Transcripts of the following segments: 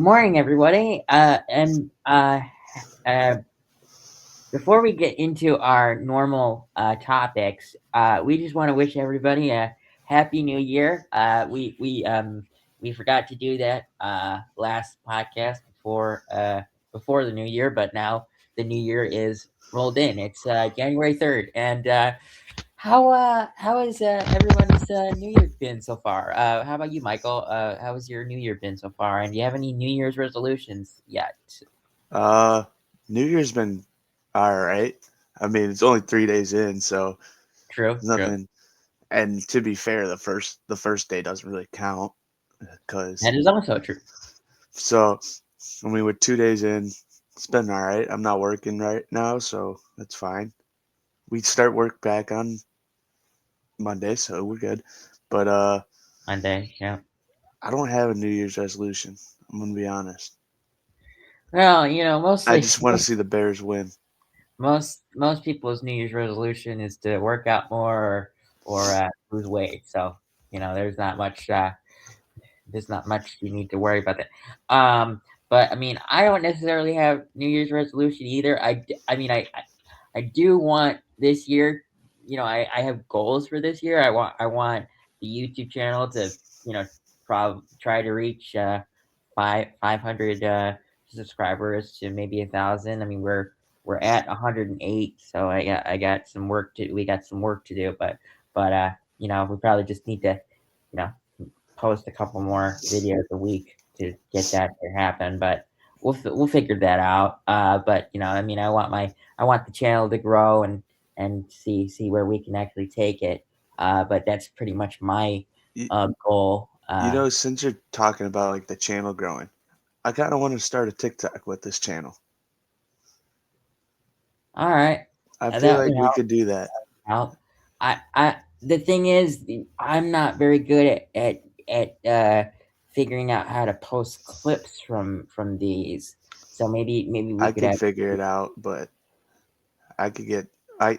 Good morning, everybody. Uh, Before we get into our normal topics, we just want to wish everybody a happy New Year. We forgot to do that last podcast before the New Year, but now the New Year is rolled in. It's January 3rd, and how has everyone's New Year been so far? How about you, Michael? How has your New Year been so far? And do you have any New Year's resolutions yet? Uh, New Year's been all right. I mean, it's only 3 days in, so True, there's true. nothing. And to be fair, the first day doesn't really count because That is also true. so I mean, with 2 days in, it's been all right. I'm not working right now, so that's fine. We start work back on Monday, so we're good. But Monday, yeah. I don't have a New Year's resolution. I'm gonna be honest. Well, I mostly just want to see the Bears win. most people's New Year's resolution is to work out more or lose weight. So there's not much you need to worry about that. But I mean, I don't necessarily have New Year's resolution either. I mean, I do want this year. I have goals for this year. I want the YouTube channel to you know try to reach 500 subscribers to maybe 1,000. I mean, we're at 108, so I got some work to we got some work to do. But we probably just need to you know post a couple more videos a week to get that to happen. But we'll figure that out. But I mean, I want the channel to grow and see where we can actually take it. But that's pretty much my You, goal. since you're talking about like the channel growing, I kind of want to start a TikTok with this channel. All right, I feel that would like we could do that. help. I The thing is, I'm not very good at figuring out how to post clips from these. So maybe we I could could have. figure it out, but I could get I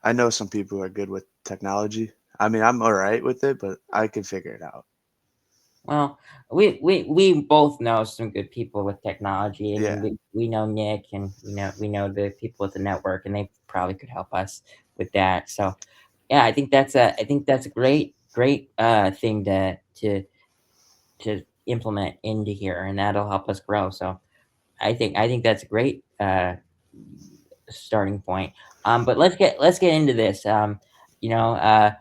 I know some people who are good with technology. I mean, I'm all right with it, but I could figure it out. Well, we both know some good people with technology. I mean, Yeah. we know Nick, and we know the people at the network, and they probably could help us with that. So, yeah, I think that's a great thing to implement into here, and that'll help us grow. So, I think that's a great starting point. But let's get into this. You know,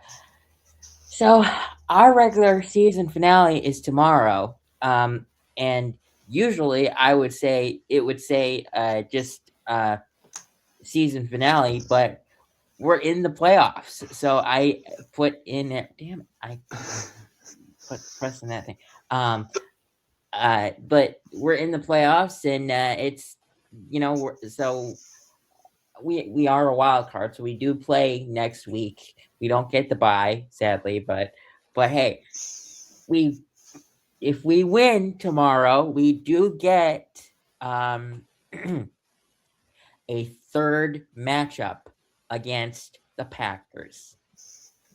so our regular season finale is tomorrow. And usually I would say just season finale, but we're in the playoffs. So I put in it. Damn it! I put pressing that thing. Um, but we're in the playoffs, and it's so we are a wild card, so we do play next week. We don't get the bye, sadly, but hey, we if we win tomorrow, we do get um, a third matchup against the Packers,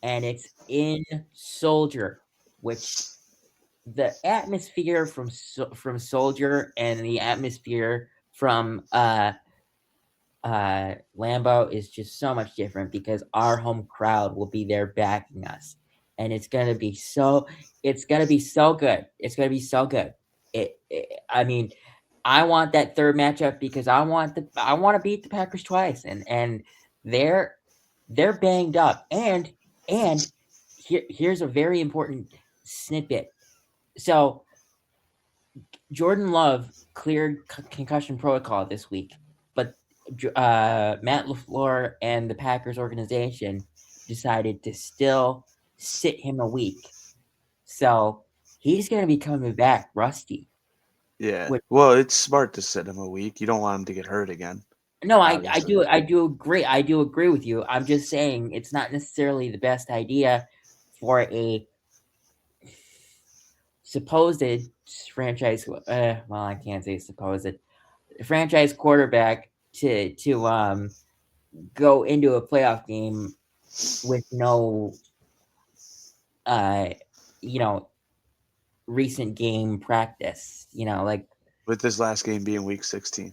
and it's in Soldier, which the atmosphere from Soldier and the atmosphere from Lambeau is just so much different because our home crowd will be there backing us, and it's gonna be so good. It's gonna be so good. I mean, I want that third matchup because I want to beat the Packers twice, and they're they're banged up, and here's a very important snippet. So Jordan Love cleared concussion protocol this week, but Matt LaFleur and the Packers organization decided to still sit him a week. So he's going to be coming back rusty. Yeah. Which, Well, it's smart to sit him a week. You don't want him to get hurt again, no, I obviously. do I do agree. I do agree with you. I'm just saying it's not necessarily the best idea for a supposed franchise. Well, I can't say supposed franchise quarterback to go into a playoff game with no uh you know recent game practice. Like with this last game being week 16.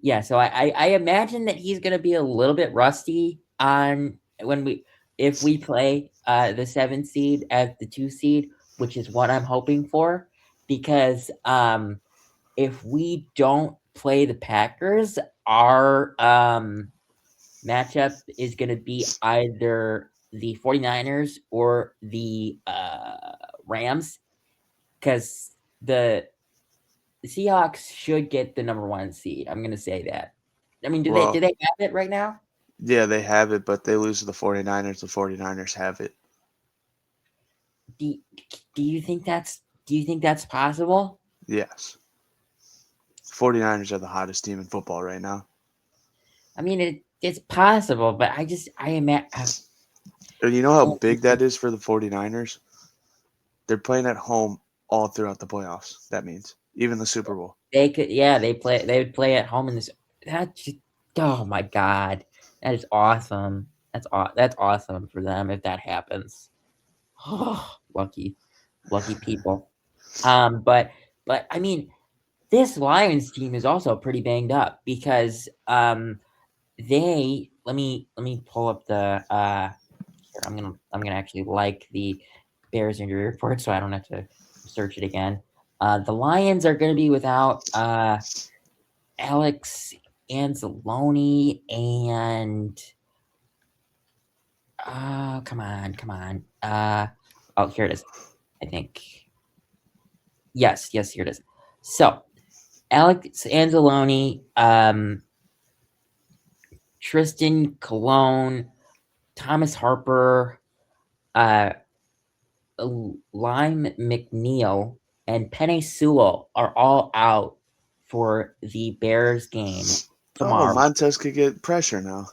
yeah. So I imagine that he's gonna be a little bit rusty on when we if we play the 7 seed as the 2 seed, which is what I'm hoping for, because if we don't play the Packers, our matchup is going to be either the 49ers or the Rams, because the Seahawks should get the number 1 seed. I'm going to say that. I mean, do Well, they have it right now? yeah, they have it, but they lose to the 49ers. The 49ers have it. Do, do you think that's possible? Yes. 49ers are the hottest team in football right now. I mean, it's possible, but I imagine And you know how big that is for the 49ers? They're playing at home all throughout the playoffs. That means even the Super Bowl. they could. Yeah, they would play at home in this. That just, oh my god, that is awesome. That's awesome for them if that happens. Oh, lucky people. But I mean, this Lions team is also pretty banged up because they let me pull up the here. I'm gonna actually like the Bears injury report so I don't have to search it again. The Lions are gonna be without Alex Anzalone and come on. Oh, here it is. I think. Yes, here it is. So Alex Anzalone, Tristan Colon, Thomas Harper, uh, Lime McNeil, and Penny Sewell are all out for the Bears game Oh, tomorrow. Montez could get pressure now.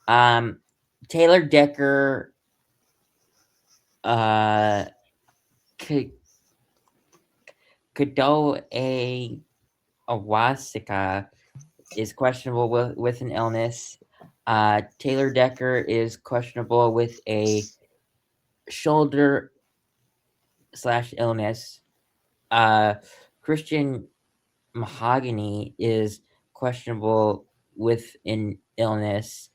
Um, Taylor Decker, uh, Kado Awasika is questionable with an illness. Taylor Decker is questionable with a shoulder slash illness. Uh, Christian Mahogany is questionable with an illness.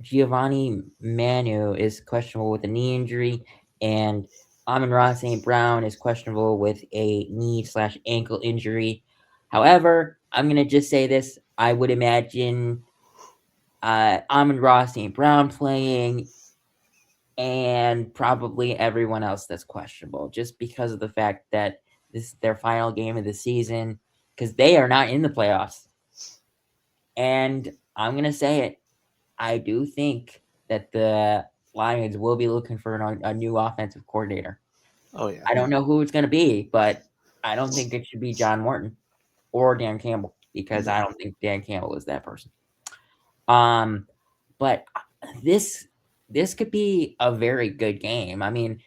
Giovanni Manu is questionable with a knee injury, and Amon-Ra St. Brown is questionable with a knee slash ankle injury. However, I'm gonna just say this: I would imagine Amon-Ra St. Brown playing, and probably everyone else that's questionable, just because of the fact that this is their final game of the season, because they are not in the playoffs. And I'm gonna say it: I do think that the Lions will be looking for a new offensive coordinator. Oh yeah. I don't know who it's going to be, but I don't think it should be John Morton or Dan Campbell, because I No. don't think Dan Campbell is that person. Um, but this this could be a very good game. I mean,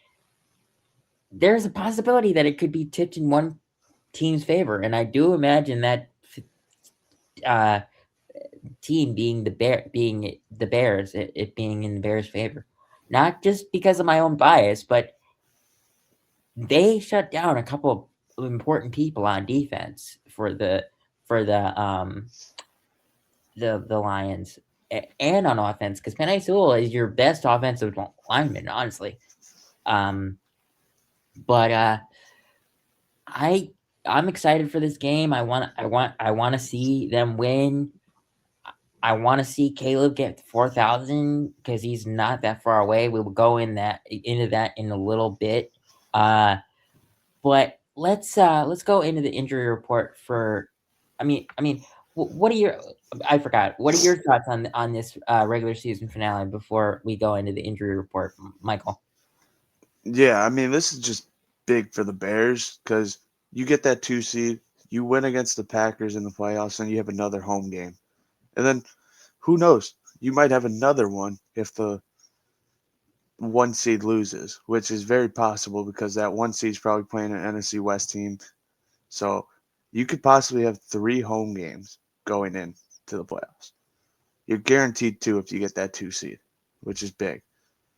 there's a possibility that it could be tipped in one team's favor, and I do imagine that uh, team being the Bears, it being in the Bears' favor. Not just because of my own bias, but they shut down a couple of important people on defense for the Lions, and on offense, because Penei Sewell is your best offensive lineman, honestly. Um, but I I'm excited for this game. I want to see them win. I want to see Caleb get 4,000 because he's not that far away. We will go into that in a little bit. Uh, but let's go into the injury report for. I mean, what are your? I forgot. What are your thoughts on this regular season finale before we go into the injury report, Michael? Yeah, I mean, this is just big for the Bears because you get that 2 seed, you win against the Packers in the playoffs, and you have another home game. And then who knows? You might have another one if the 1 seed loses, which is very possible because that 1 seed is probably playing an NFC West team. So you could possibly have 3 home games going in to the playoffs. You're guaranteed 2 if you get that 2 seed, which is big.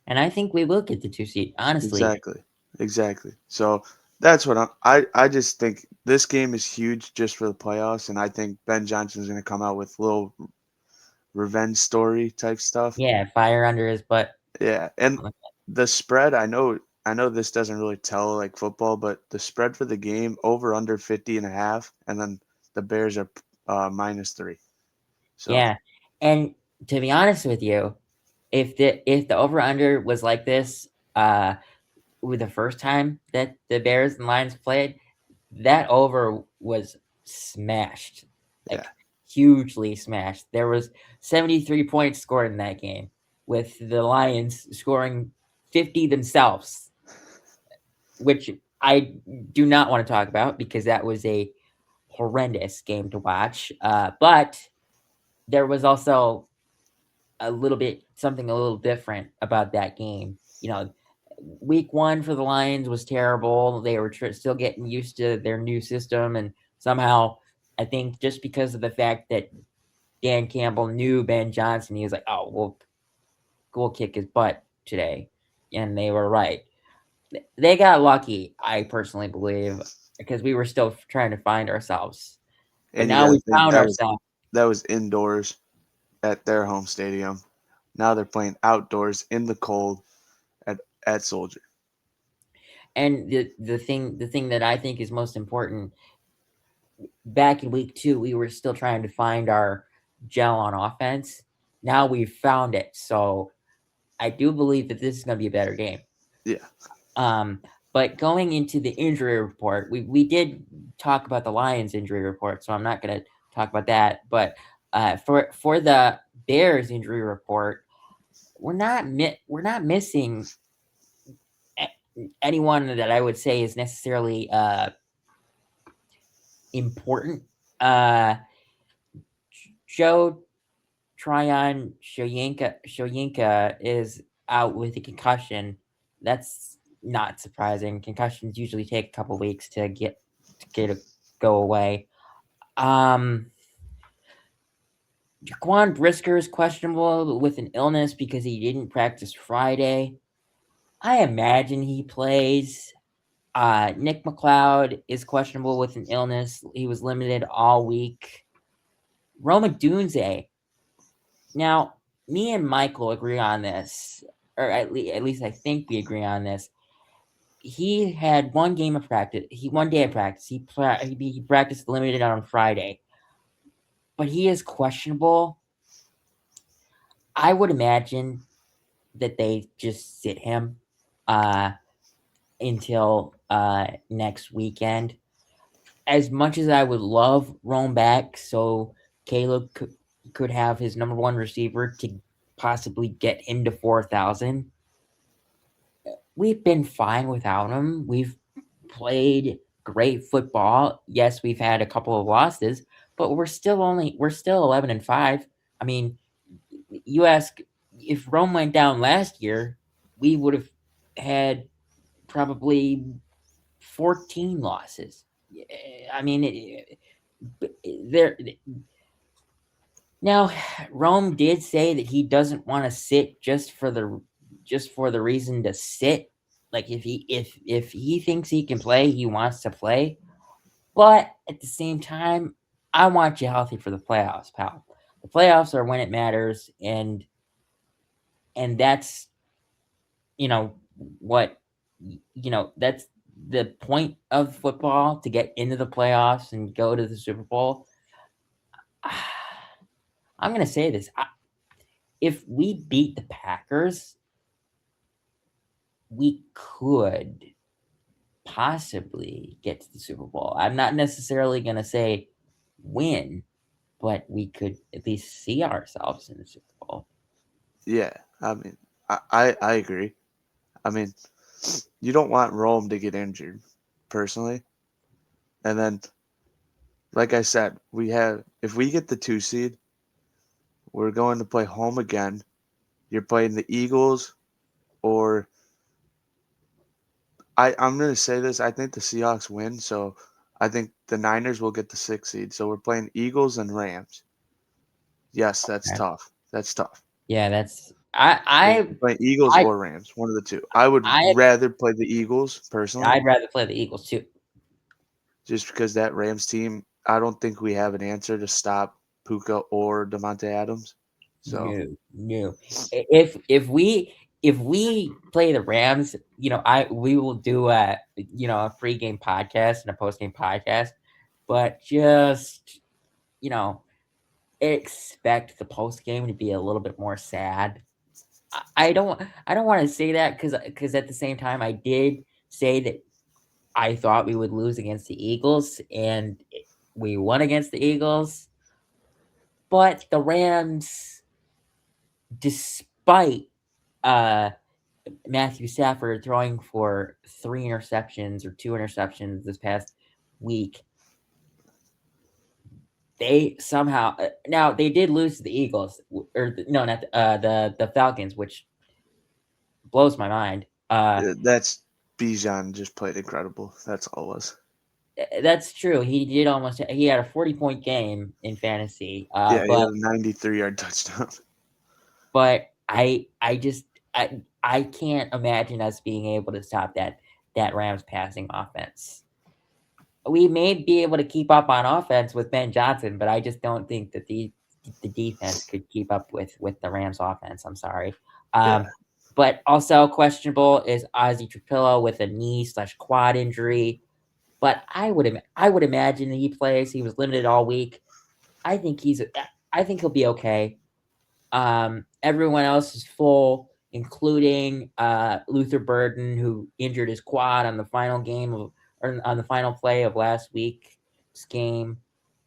And I think we will get the 2 seed. Honestly, Exactly. exactly. So that's what I just think this game is huge just for the playoffs, and I think Ben Johnson's going to come out with little revenge story type stuff. Yeah, fire under his butt. Yeah, and the spread, I know this doesn't really tell like football, but the spread for the game over under 50.5, and then the Bears are -3. So Yeah, and to be honest with you, if the over under was like this, with the first time that the Bears and Lions played, that over was smashed, yeah, like hugely smashed. There was 73 points scored in that game, with the Lions scoring 50 themselves, which I do not want to talk about because that was a horrendous game to watch. But there was also a little bit something a little different about that game. Week one for the Lions was terrible. They were still getting used to their new system, and somehow, I think just because of the fact that Dan Campbell knew Ben Johnson, he was like, "Oh, we'll kick his butt today," and they were right. They got lucky, I personally believe, because we were still trying to find ourselves, but and you now got to we think found ourselves. that was indoors at their home stadium. Now they're playing outdoors in the cold at Soldier. And the thing that I think is most important, back in week two, we were still trying to find our gel on offense. Now we've found it. So I do believe that this is going to be a better game. Yeah, Um, but going into the injury report, we did talk about the Lions injury report, so I'm not going to talk about that. But for the Bears injury report, we're not missing anyone that I would say is necessarily important. Uh, Joe Tryon Shoyinka is out with a concussion. That's not surprising. Concussions usually take a couple weeks to get a go away. Um, Jaquan Brisker is questionable with an illness because he didn't practice Friday. I imagine he plays. Nick McLeod is questionable with an illness. He was limited all week. Roma Dunze. Now, me and Michael agree on this, or at least I think we agree on this. He had one game of practice. He one day of practice. He practiced limited on Friday, but he is questionable. I would imagine that they just sit him uh, until next weekend. As much as I would love Rome back, so Caleb could have his number one receiver to possibly get him to 4,000. We've been fine without him. We've played great football. Yes, we've had a couple of losses, but we're still 11-5. I mean, you ask, if Rome went down last year, we would have had probably 14 losses. I mean, there now Rome did say that he doesn't want to sit just for the reason to sit. Like, if he thinks he can play, he wants to play. But at the same time, I want you healthy for the playoffs, pal. The playoffs are when it matters, and that's you know what that's the point of football, to get into the playoffs and go to the Super Bowl. I'm gonna say this: if we beat the Packers, we could possibly get to the Super Bowl. I'm not necessarily gonna say win, but we could at least see ourselves in the Super Bowl. yeah. I mean, I agree. I mean, you don't want Rome to get injured, personally. And then, like I said, we have if we get the 2 seed, we're going to play home again. You're playing the Eagles, or I'm going to say this. I think the Seahawks win, so I think the Niners will get the 6 seed. So we're playing Eagles and Rams. Yes, that's Okay. tough. That's tough. Yeah, that's I Play Eagles I or Rams, one of the two. I would I rather play the Eagles personally, I'd rather play the Eagles too. just because that Rams team. I don't think we have an answer to stop Puka or Devontae Adams. So No, no. If we play the Rams, we will do a pre-game podcast and a post-game podcast, but just you know expect the post-game to be a little bit more sad. I don't want to say that because at the same time I did say that I thought we would lose against the Eagles, and we won against the Eagles, but the Rams, despite uh Matthew Stafford throwing for 3 interceptions or 2 interceptions this past week, they somehow now they did lose to the Eagles, or no, not the Falcons, which blows my mind. that's Bijan just played incredible. That's all it was. That's true. He had a 40-point game in fantasy. Yeah, he had a 93-yard touchdown. But I just I can't imagine us being able to stop that Rams passing offense. We may be able to keep up on offense with Ben Johnson, but I just don't think that the defense could keep up with the Rams offense. I'm sorry. Yeah, But also questionable is Ozzy Trapillo with a knee/quad injury. But I would imagine he plays. He was limited all week. I think he'll be okay. Everyone else is full, including Luther Burden, who injured his quad on the final or on the final play of last week's game.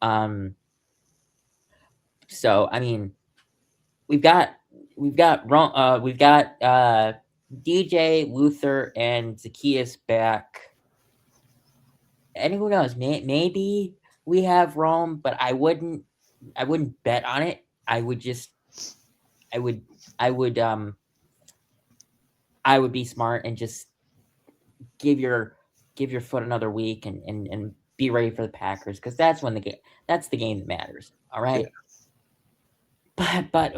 Um, so I mean, we've got DJ Luther and Zacchaeus back. Anyone else? Maybe we have Rome, but I wouldn't bet on it. I would I would I would be smart and just give your give your foot another week and be ready for the Packers, because that's the game that matters. All yeah, right. But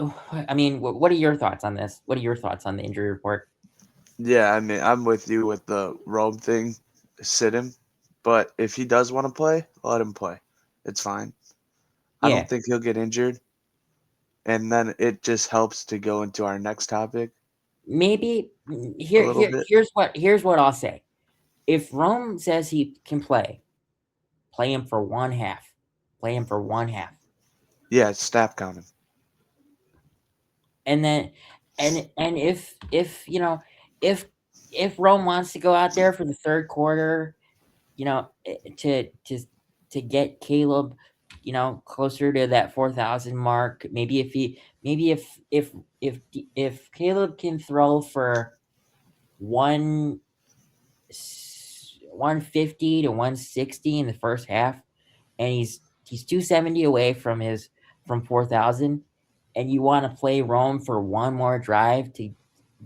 I mean, what are your thoughts on this? What are your thoughts on the injury report? yeah. I mean, I'm with you with the robe thing. Sit him, but if he does want to play, let him play. It's fine. I Yeah, don't think he'll get injured, and then it just helps to go into our next topic maybe a here little here bit. here's what I'll say. If Rome says he can play him for one half. Play him for one half. Yeah, snap count him. And then and if if Rome wants to go out there for the third quarter, to get Caleb, closer to that 4,000 mark. Maybe if Caleb can throw for one 150 to 160 in the first half, and he's 270 away from 4,000, and you want to play Rome for one more drive to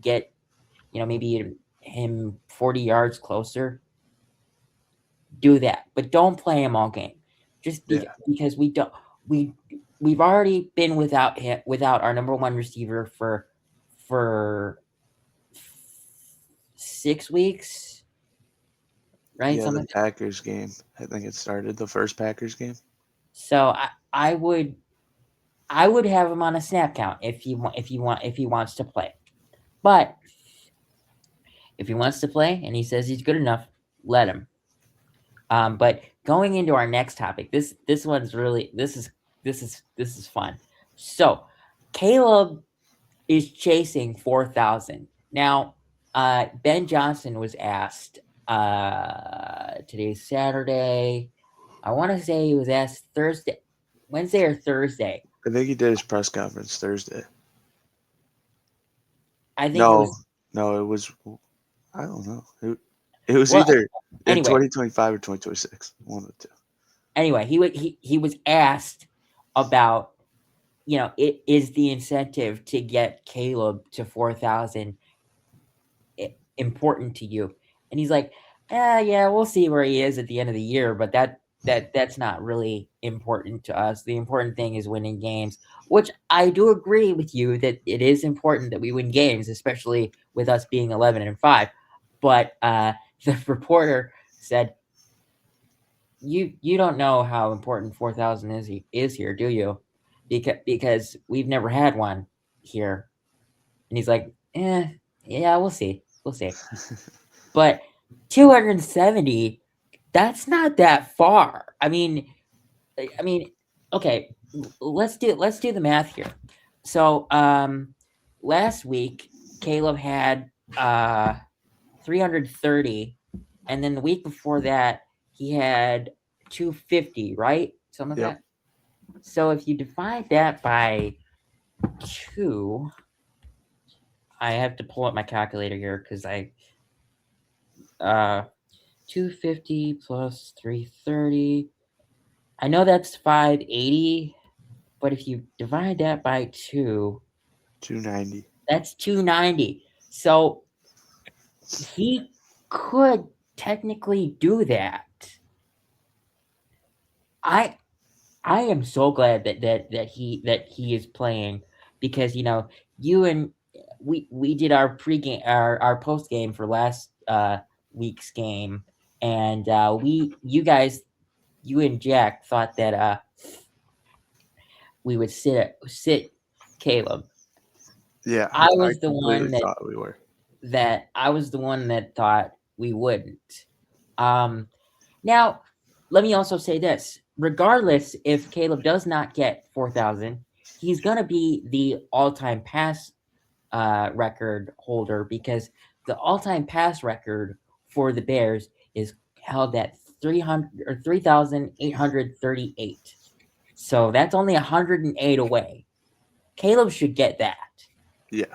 get, maybe him 40 yards closer, do that, but don't play him all game. Just Yeah, because we we've already been without our number one receiver for 6 weeks, right? yeah. Something The like that. Packers game. I think it started the first Packers game. So I would have him on a snap count if he wants to play. But if he wants to play and he says he's good enough, let him. But going into our next topic, this one's really this is fun. So Caleb is chasing 4,000 now. Ben Johnson was asked. Today's Saturday. I want to say he was asked Wednesday or Thursday. I think he did his press conference Thursday. I think it No, was. no, it was. I don't know. It was Well, either in anyway, 2025 or 2026. One of the two. anyway, he was asked about, it is the incentive to get Caleb to 4,000 important to you, and he's like, yeah, we'll see where he is at the end of the year, but that's not really important to us. The important thing is winning games, which I do agree with you that it is important that we win games, especially with us being 11-5. But the reporter said, you don't know how important 4,000 is here, do you? Because we've never had one here. And he's like, yeah, we'll see. But 270, that's not that far. I mean, okay, let's do the math here. So, last week Caleb had 330, and then the week before that he had 250, right? Something like Yep. that. So if you divide that by two, I have to pull up my calculator here because I uh 250 plus 330. I know that's 580, but if you divide that by two, 290. that's 290. So he could technically do that. I I am so glad that he is playing because you and we did our pregame our post game for last week's game, and we you guys you and Jack thought that we would sit Caleb. Yeah, I I was the completely one thought we were. that I was the one that thought we wouldn't. Um, Now, let me also say this: regardless if Caleb does not get 4,000, he's gonna be the all-time pass record holder because the all-time pass record for the Bears is held at 300 or 3,838. So that's only 108 away. Caleb should get that. Yeah.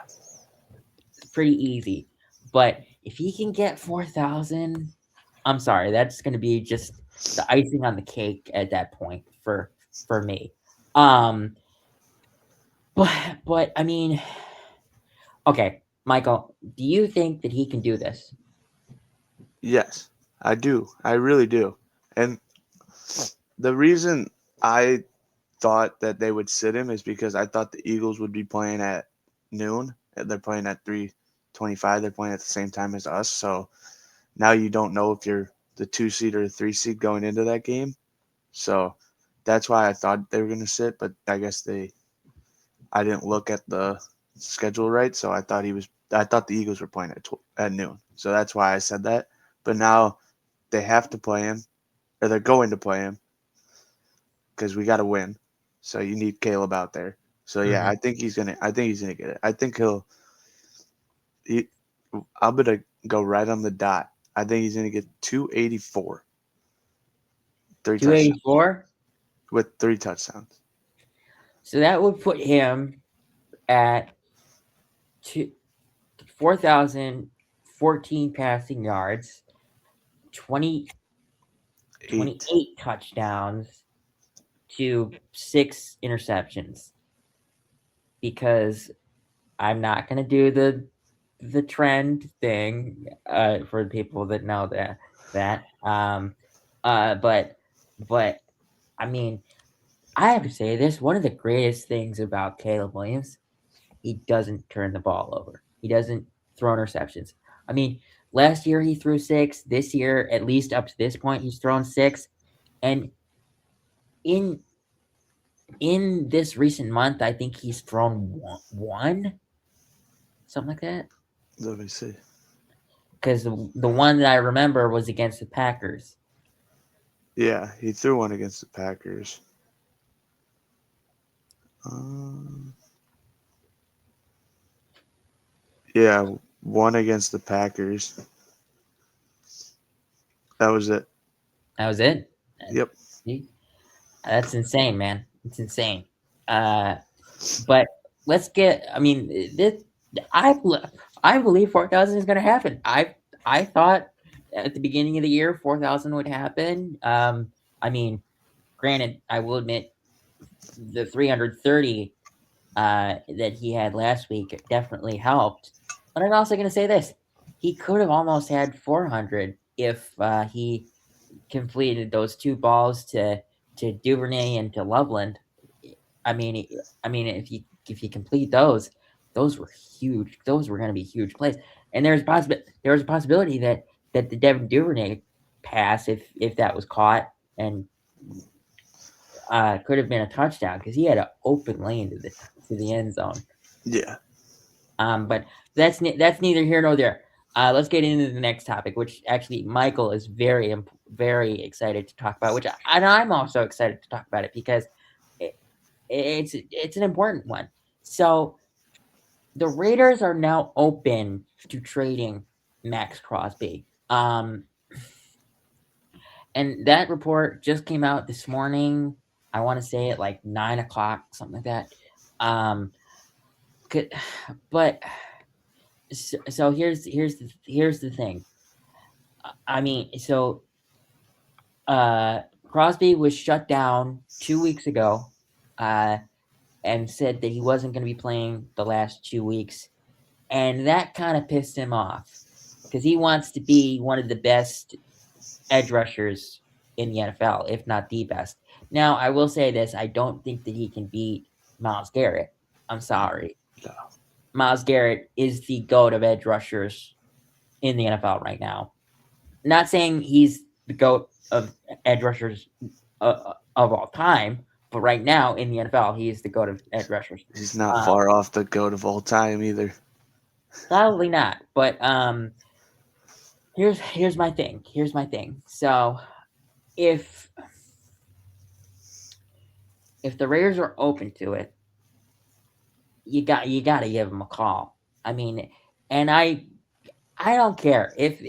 It's pretty easy. But if he can get 4,000, I'm sorry, that's going to be just the icing on the cake at that point for me. Um but I mean, okay, Michael, do you think that he can do this? Yes, I do. I really do. And the reason I thought that they would sit him is because I thought the Eagles would be playing at noon. They're playing at 3:25. They're playing at the same time as us. So now you don't know if you're the 2 seed or the 3 seed going into that game. So that's why I thought they were going to sit, but I guess I didn't look at the schedule right, so I thought the Eagles were playing at noon. So that's why I said that. But now they have to play him, or they're going to play him because we got to win. So you need Caleb out there. So yeah, Mhm. I think he's gonna get it. I think he I'm gonna go right on the dot. I think he's gonna get 284, 3 touchdowns 284? with 3 touchdowns. So that would put him at two, 4,014 passing yards, 20 Eight. 28 touchdowns to 6 interceptions because I'm not going to do the trend thing for the people that know that but I mean, I have to say this: one of the greatest things about Caleb Williams, he doesn't turn the ball over. He doesn't throw interceptions. I mean, last year he threw 6. This year, at least up to this point, he's thrown 6. And in this recent month, I think he's thrown one, something like that. Let me see. Because the one that I remember was against the Packers. Yeah, he threw one against the Packers. Um, yeah, one against the Packers. That was it. That was it. Yep. See? That's insane, man. It's insane. Uh, but let's get. I mean, this. I I believe 4,000 is going to happen. I thought at the beginning of the year 4,000 would happen. I mean, granted, I will admit the 330 that he had last week definitely helped. But I'm also going to say this: he could have almost had 400 if he completed those 2 balls to Duvernay and to Loveland. I mean, if you complete those were huge. Those were going to be huge plays. And there was a possibility that the Devin Duvernay pass, if that was caught, and could have been a touchdown because he had an open lane to the end zone. Yeah. But that's neither here nor there. Let's get into the next topic, which actually Michael is very excited to talk about. And I'm also excited to talk about it because it, it's an important one. So the Raiders are now open to trading Max Crosby. And that report just came out this morning. I want to say at like 9 o'clock, something like that. Um, but so here's the thing. I mean, so Crosby was shut down 2 weeks ago, uh, and said that he wasn't going to be playing the last 2 weeks, and that kind of pissed him off because he wants to be one of the best edge rushers in the NFL, if not the best. Now, I will say this: I don't think that he can beat Myles Garrett. I'm sorry. No. Myles Garrett is the GOAT of edge rushers in the NFL right now. Not saying he's the GOAT of edge rushers of all time, but right now in the NFL, he is the GOAT of edge rushers. He's not Um, far off the GOAT of all time either. Probably not, but here's my thing. Here's my thing. So if if the Raiders are open to it, you got to give them a call. I mean, and I don't care if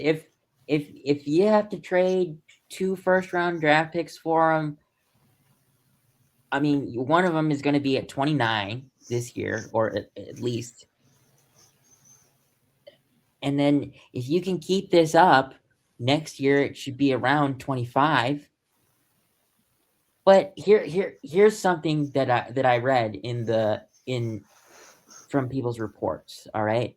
you have to trade 2 first round draft picks for them. I mean, one of them is going to be at 29 this year, or at least. And then if you can keep this up next year, it should be around 25. But here's something that I read in from people's reports. All right,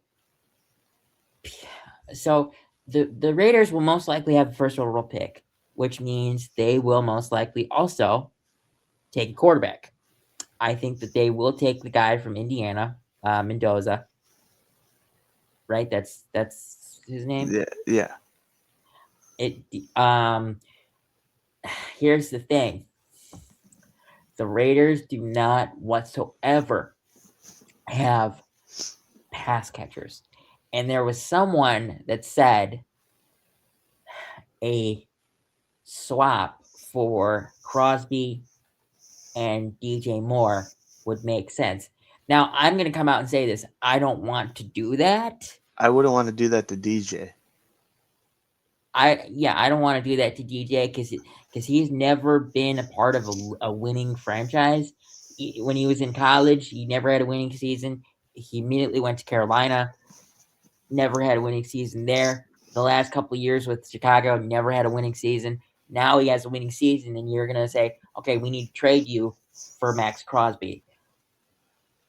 so the Raiders will most likely have a first overall pick, which means they will most likely also take a quarterback. I think that they will take the guy from Indiana, Mendoza. Right, that's his name. Yeah, yeah. It here's the thing: the Raiders do not whatsoever have pass catchers, and there was someone that said a swap for Crosby and DJ Moore would make sense. Now, I'm going to come out and say this. I don't want to do that. I wouldn't want to do that to DJ. I don't want to do that to DJ because he's never been a part of a winning franchise. When he was in college, he never had a winning season. He immediately went to Carolina, never had a winning season there. The last couple of years with Chicago, never had a winning season. Now he has a winning season, and you're gonna say, okay, we need to trade you for Max Crosby.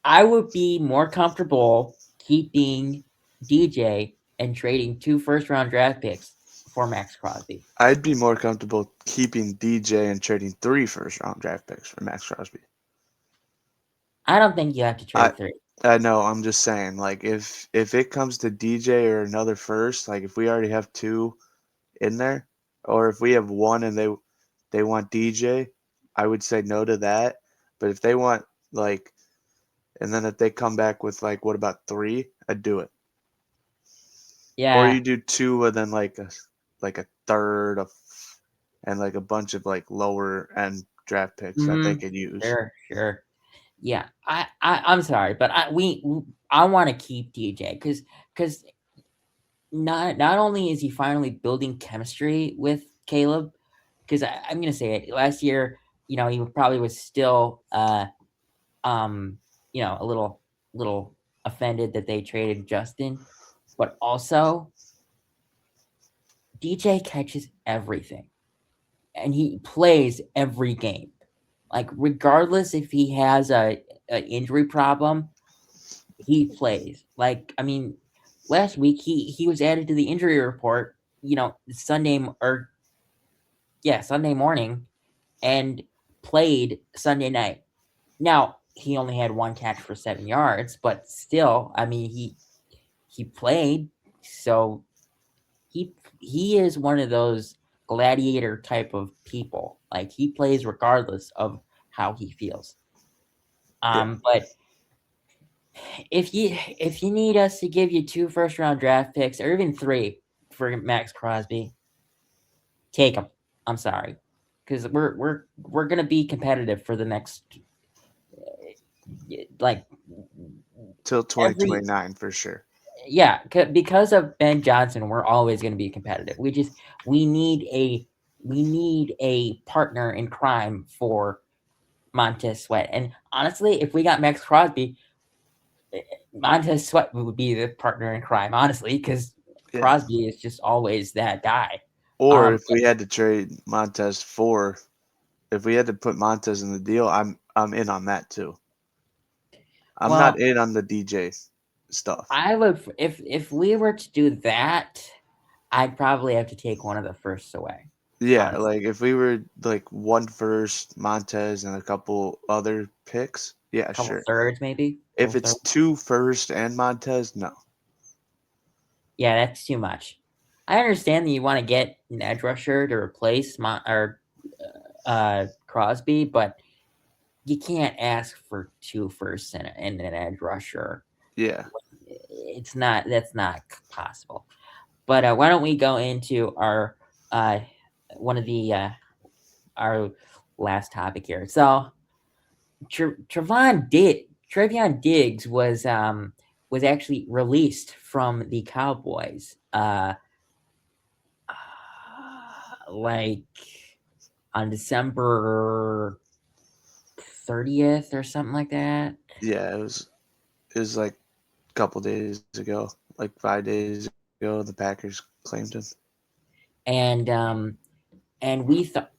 I would be more comfortable keeping DJ and trading 2 first round draft picks for Max Crosby. I'd be more comfortable keeping DJ and trading 3 first-round draft picks for Max Crosby. I don't think you have to I trade 3. I know. I'm just saying, like if it comes to DJ or another first, like if we already have 2 in there, or if we have 1 and they want DJ, I would say no to that. But if they want like, and then if they come back with like, what about 3? I'd do it. Or Yeah. you do 2 and then like a third of and like a bunch of like lower end draft picks that they Mm-hmm. could use. Sure. Yeah. I'm sorry, but I want to keep DJ because not only is he finally building chemistry with Caleb, because I'm gonna say it. Last year, he probably was still um a little offended that they traded Justin, but also DJ catches everything and he plays every game. Like regardless if he has an injury problem, he plays. Like I mean, last week he was added to the injury report. Sunday or Sunday morning, and played Sunday night. Now he only had one catch for 7 yards, but still, I mean, he played. So he he is one of those gladiator type of people. Like he plays regardless of how he feels. Yeah. But if you need us to give you 2 first round draft picks or even 3 for Max Crosby, take them. I'm sorry, because we're gonna be competitive for the next like Till every 2029 for sure. yeah, because of Ben Johnson, we're always going to be competitive. We need a we need a partner in crime for Montez Sweat. And honestly, if we got Max Crosby, Montez Sweat would be the partner in crime. Honestly, because Yeah. Crosby is just always that guy. Or Um, if we had to trade Montez for, if we had to put Montez in the deal, I'm in on that too. I'm not well, in on the DJ stuff. I would if we were to do that, I'd probably have to take one of the firsts away. Yeah, Honestly, like if we were like one first Montez and a couple other picks, yeah, a couple sure. thirds maybe, a If couple it's thirds. two first and Montez, no. Yeah, that's too much. I understand that you want to get an edge rusher to replace Crosby, but you can't ask for 2 firsts and an edge rusher. Yeah. It's not that's not possible. But why don't we go into our uh, one of the our last topic here? So Trevion Diggs was actually released from the Cowboys. Like on December 30th or something like that. Yeah, it was like a couple days ago, like 5 days ago, the Packers claimed him. And we thought,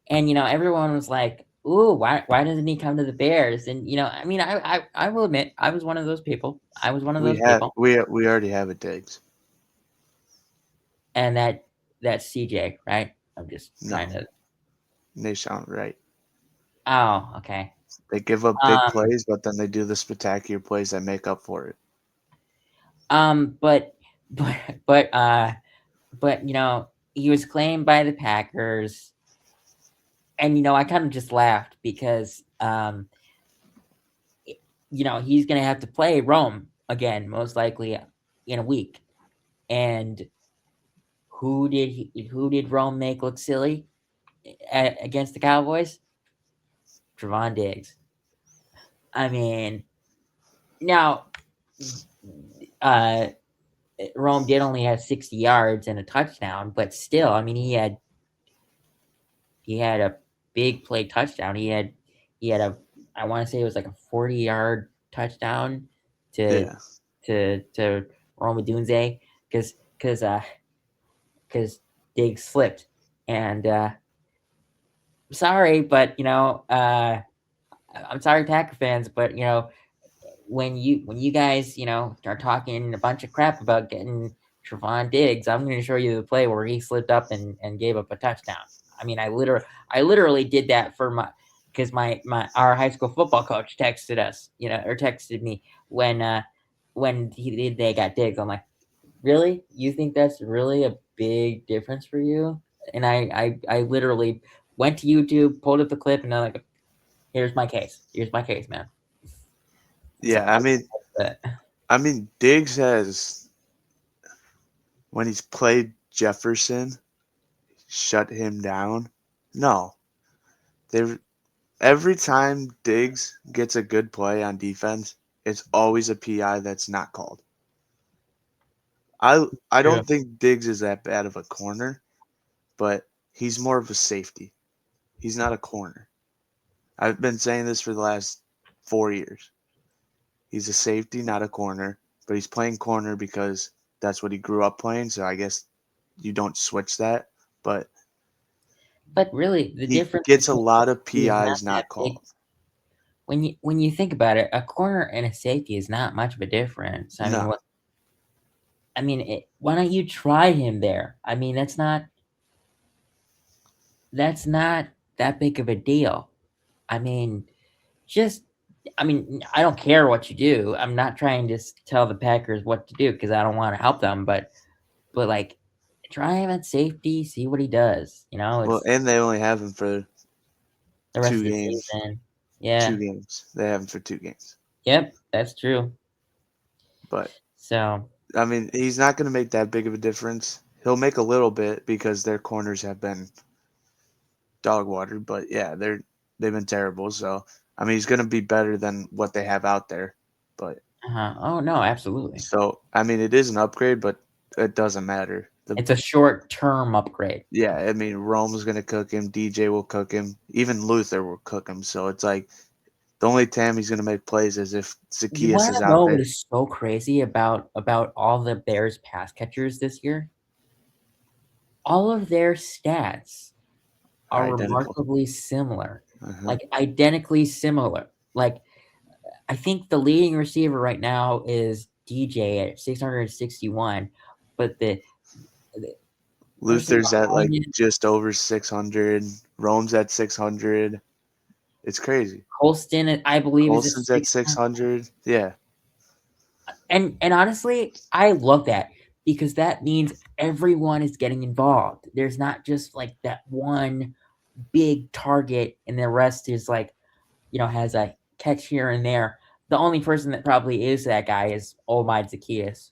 and everyone was like, "Ooh, why doesn't he come to the Bears?" And I mean, I will admit, I was one of those people. I was one of We those have people, we already have a Diggs. and that's CJ, right? I'm just No, trying to. they sound right. Oh, okay. They give up big Um, plays, but then they do the spectacular plays that make up for it. but but but uh but he was claimed by the Packers, and I kind of just laughed because he's gonna have to play Rome again, most likely in a week. And who did Rome make look silly against the Cowboys? Trevon Diggs. I mean, now uh, Rome did only have 60 yards and a touchdown, but still, I mean, he had a big play touchdown. He had a I want to say it was like a 40-yard touchdown to Yeah, to Rome Dunze because because uh because Diggs slipped. And sorry, but I'm sorry, Packer fans, but when you guys are talking a bunch of crap about getting Trevon Diggs, I'm going to show you the play where he slipped up and gave up a touchdown. I mean, I literally did that for because our high school football coach texted us, or texted me when they got Diggs. I'm like, really? You think that's really a big difference for you? And I literally went to YouTube, pulled up the clip, and I'm like, here's my case. Here's my case, man. So yeah. I mean, but I mean, Diggs has when he's played Jefferson, shut him down. No, they every time Diggs gets a good play on defense, it's always a PI that's not called. I true. don't think Diggs is that bad of a corner, but he's more of a safety. He's not a corner. I've been saying this for the last 4 years. He's a safety, not a corner, but he's playing corner because that's what he grew up playing. So I guess you don't switch that. But But really, the he difference gets a between lot of is not PIs that not big. called. When you think about it, a corner and a safety is not much of a difference. I mean, No, what? I mean, why don't you try him there? I mean, that's not. that's not that big of a deal. I mean, just I mean, I don't care what you do. I'm not trying to tell the Packers what to do because I don't want to help them, but like try him at safety, see what he does. Well, It's and they only have him for the rest two of the games. season. Yeah. Two games. They have him for 2 games. Yep, that's true. But So, I mean, he's not going to make that big of a difference. He'll make a little bit because their corners have been dog water. But yeah, they've been terrible. So I mean, he's going to be better than what they have out there. But oh no, absolutely. so I mean, it is an upgrade, but it doesn't matter. The It's a short-term upgrade. Yeah, I mean, Rome's going to cook him. DJ will cook him. Even Luther will cook him. So it's like the only time he's going to make plays is if You Zacchaeus want is to out know what there. is so crazy about all the Bears pass catchers this year? All of their stats are Identical. remarkably similar, Uh-huh. like identically similar. Like I think the leading receiver right now is DJ at 661, but the person Luther's at behind like it, just over 600. Rome's at 600. It's crazy. Colston, I believe, is a Colson's at 600. 600. Yeah. And honestly, I love that because that means everyone is getting involved. There's not just like that one big target and the rest is like, has a catch here and there. The only person that probably is that guy is Old My Zacchaeus.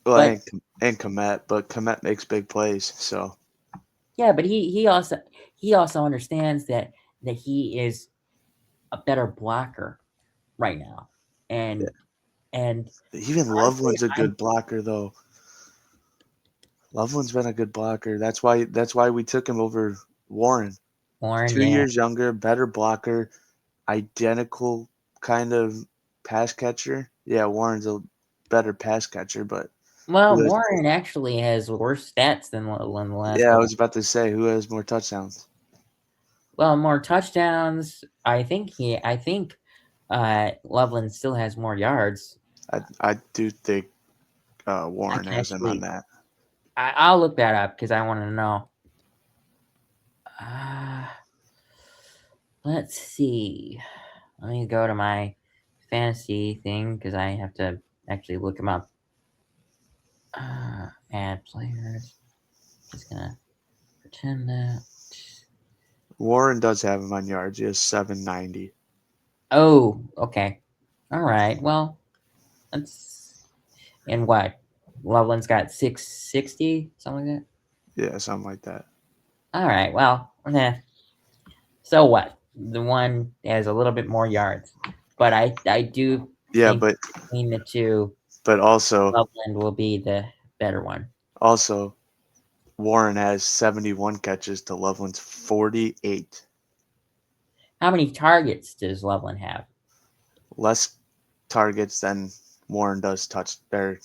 Well, But and Komet, but Komet makes big plays. So yeah, but he also understands that he is a better blocker right now. And yeah. and Even honestly, Loveland's a I'm good blocker, though. Loveland's been a good blocker. That's why we took him over Warren. Warren, Two yeah. years younger, better blocker, identical kind of pass catcher. Yeah, Warren's a better pass catcher, but Well, who has? Warren actually has worse stats than the last Yeah, I couple. was about to say who has more touchdowns. Well, more touchdowns. I think Loveland still has more yards. I do think I Warren can has him on actually that. I'll look that up because I want to know. Uh, let's see. Let me go to my fantasy thing because I have to actually look them up. Add players. Just gonna pretend that. Warren does have him on yards. He has 790. Oh, okay. All right. Well, that's and what? Loveland's got 660, something like that. Yeah, something like that. All right. Well, so what? The one has a little bit more yards, but I do Yeah, think but between the two, but also Loveland will be the better one. also Warren has 71 catches to Loveland's 48. How many targets does Loveland have? Less targets than Warren does touch their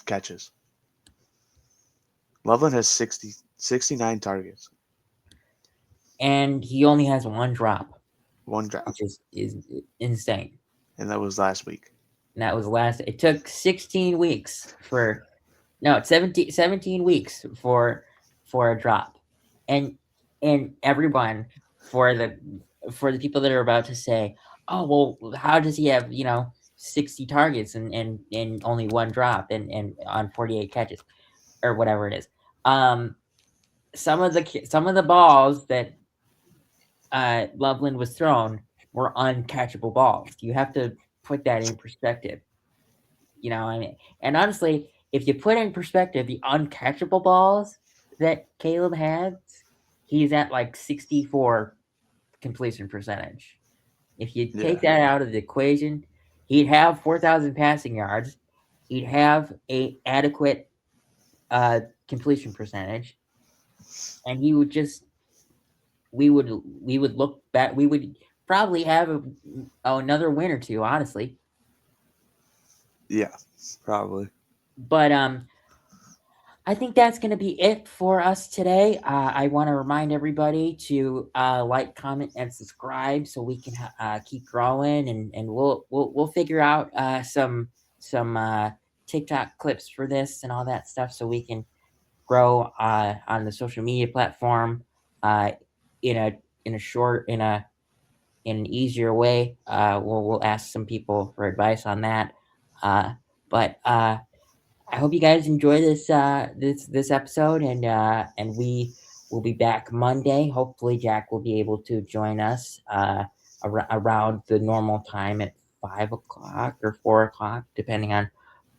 catches. Loveland has 69 targets, And he only has one drop, one drop, which is insane. and that was last week. And that was last. It took 16 weeks for no 17 weeks for a drop, and everyone for the for the people that are about to say, oh well, how does he have 60 targets and only one drop and on 48 catches or whatever it is. Um, some of the balls that Loveland was thrown were uncatchable balls. You have to put that in perspective. I mean, and honestly, if you put in perspective the uncatchable balls that Caleb had, he's at like 64 completion percentage. If you Yeah, take that out of the equation, he'd have 4,000 passing yards. He'd have a adequate uh, completion percentage, and he would just we would look back. We would probably have another win or two, honestly. yeah, probably. But I think that's going to be it for us today. I want to remind everybody to like, comment, and subscribe so we can keep growing, and we'll figure out some TikTok clips for this and all that stuff so we can grow on the social media platform. Uh, in a short in an easier way. We'll ask some people for advice on that. Uh, but I hope you guys enjoy this episode, and we will be back Monday. Hopefully, Jack will be able to join us around the normal time at 5 o'clock or 4 o'clock, depending on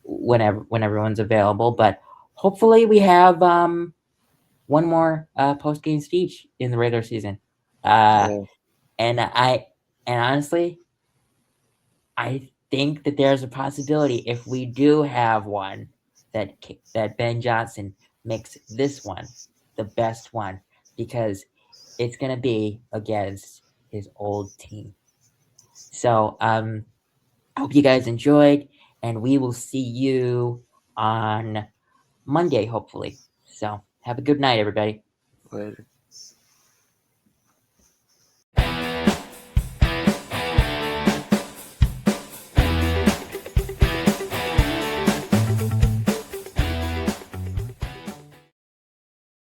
when everyone's available. But hopefully, we have one more post game speech in the regular season. Uh, Yeah. and honestly, I think that there's a possibility if we do have one that Ben Johnson makes this one the best one because it's gonna be against his old team. So I hope you guys enjoyed, and we will see you on Monday hopefully. So have a good night, everybody. Later.